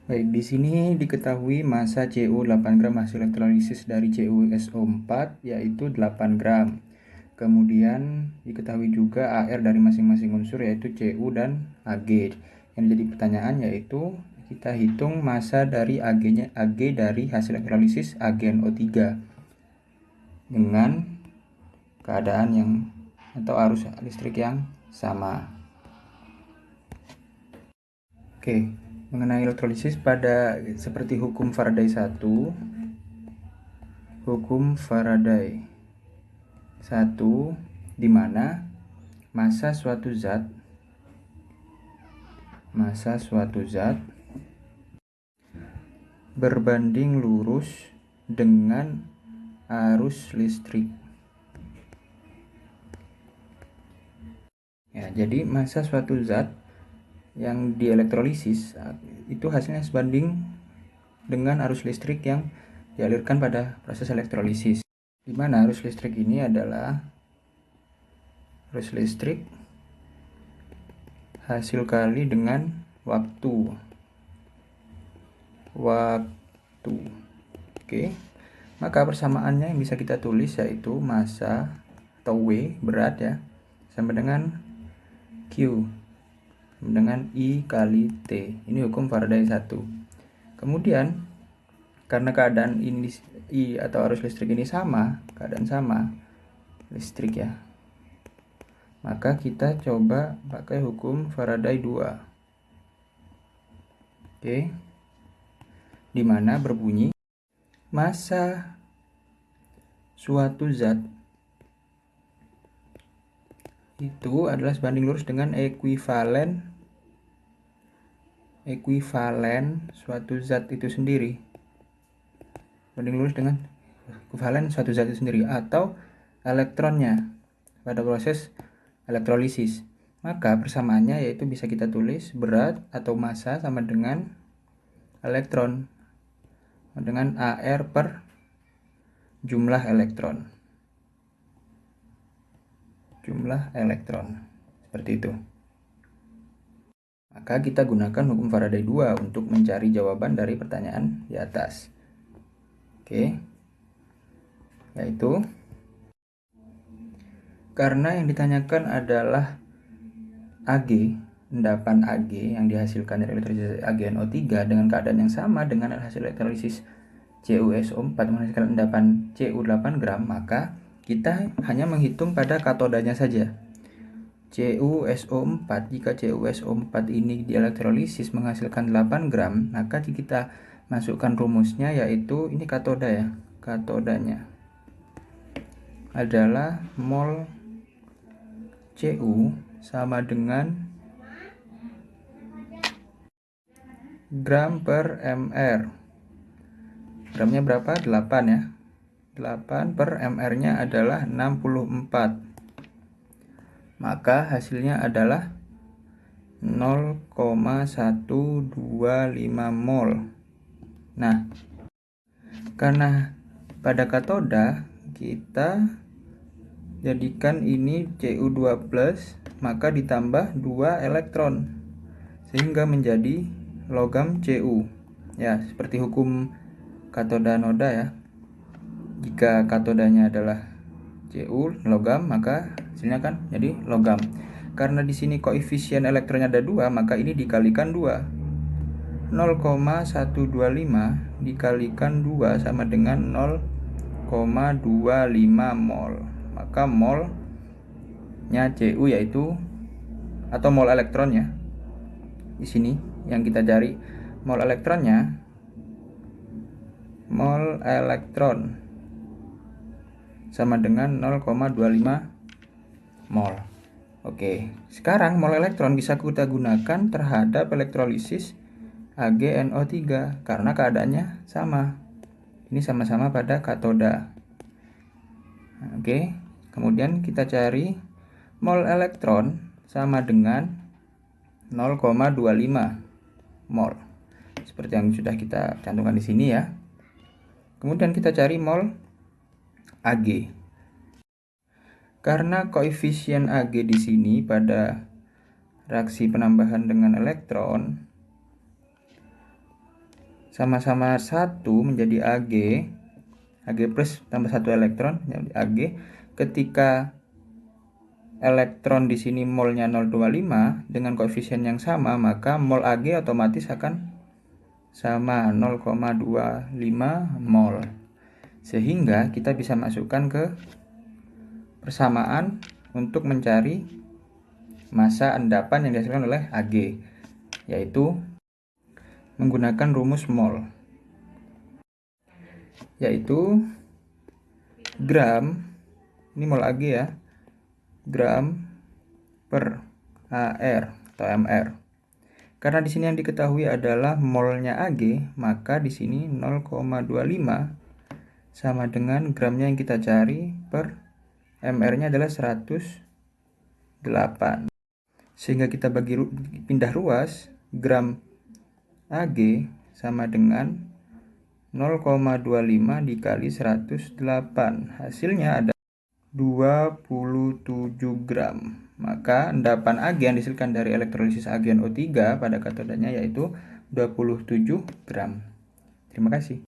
Baik, di sini diketahui massa Cu 8 gram hasil elektrolisis dari CuSO4 yaitu 8 gram. Kemudian diketahui juga AR dari masing-masing unsur yaitu Cu dan Ag. Yang jadi pertanyaan yaitu kita hitung massa dari Ag dari hasil elektrolisis AgNO3 dengan keadaan yang atau arus listrik yang sama. Oke, mengenai elektrolisis pada seperti hukum Faraday 1, hukum Faraday 1 di mana massa suatu zat berbanding lurus dengan arus listrik. Ya, jadi massa suatu zat yang dielektrolisis itu hasilnya sebanding dengan arus listrik yang dialirkan pada proses elektrolisis. Di mana arus listrik ini adalah arus listrik hasil kali dengan waktu. Oke. Maka persamaannya yang bisa kita tulis yaitu massa atau W berat ya sama dengan Q sama dengan I kali T. Ini hukum Faraday 1. Kemudian karena keadaan ini I atau arus listrik ini sama, keadaan sama listrik ya, maka kita coba pakai hukum Faraday 2. Oke. Di mana berbunyi massa suatu zat itu adalah sebanding lurus dengan ekuivalen suatu zat itu sendiri. Banding lurus dengan ekuivalen suatu zat itu sendiri atau elektronnya pada proses elektrolisis. Maka persamaannya yaitu bisa kita tulis berat atau massa sama dengan elektron dengan AR per jumlah elektron. Seperti itu. Maka kita gunakan hukum Faraday 2 untuk mencari jawaban dari pertanyaan di atas. Oke. Yaitu karena yang ditanyakan adalah Ag, endapan Ag yang dihasilkan dari elektrolisis AgNO3 dengan keadaan yang sama dengan hasil elektrolisis CuSO4 menghasilkan endapan Cu 8 gram, maka kita hanya menghitung pada katodanya saja. CuSO4, jika CuSO4 ini dielektrolisis menghasilkan 8 gram, maka kita masukkan rumusnya yaitu ini katoda ya. Katodanya adalah mol Cu sama dengan gram per mr. Gramnya berapa? 8 ya. 8 per mr-nya adalah 64. Maka hasilnya adalah 0,125 mol. Nah, karena pada katoda kita jadikan ini Cu2+, maka ditambah 2 elektron sehingga menjadi logam Cu. Ya, seperti hukum katoda noda ya. Jika katodanya adalah Cu logam, maka hasilnya kan jadi logam. Karena di sini koefisien elektronnya ada 2, maka ini dikalikan 2. 0,125 dikalikan 2 sama dengan 0,25 mol. Maka molnya Cu yaitu atau mol elektronnya di sini yang kita cari, mol elektron sama dengan 0,25 mol. Oke, sekarang mol elektron bisa kita gunakan terhadap elektrolisis AgNO3 karena keadaannya sama. Ini sama-sama pada katoda. Oke, kemudian kita cari mol elektron sama dengan 0,25 mol. Seperti yang sudah kita cantumkan di sini ya. Kemudian kita cari mol Ag. Karena koefisien Ag di sini pada reaksi penambahan dengan elektron sama-sama 1 menjadi Ag plus tambah 1 elektron menjadi Ag. Ketika elektron di sini molnya 0,25 dengan koefisien yang sama, maka mol Ag otomatis akan sama 0,25 mol. Sehingga kita bisa masukkan ke persamaan untuk mencari massa endapan yang dihasilkan oleh Ag, yaitu menggunakan rumus mol, yaitu gram, ini mol Ag ya, gram per AR atau mR. Karena di sini yang diketahui adalah molnya Ag, maka di sini 0,25 sama dengan gramnya yang kita cari per mR-nya adalah 108. Sehingga kita pindah ruas, gram Ag sama dengan 0,25 dikali 108. Hasilnya ada 27 gram. Maka endapan Ag yang dihasilkan dari elektrolisis agen O3 pada katodanya yaitu 27 gram. Terima kasih.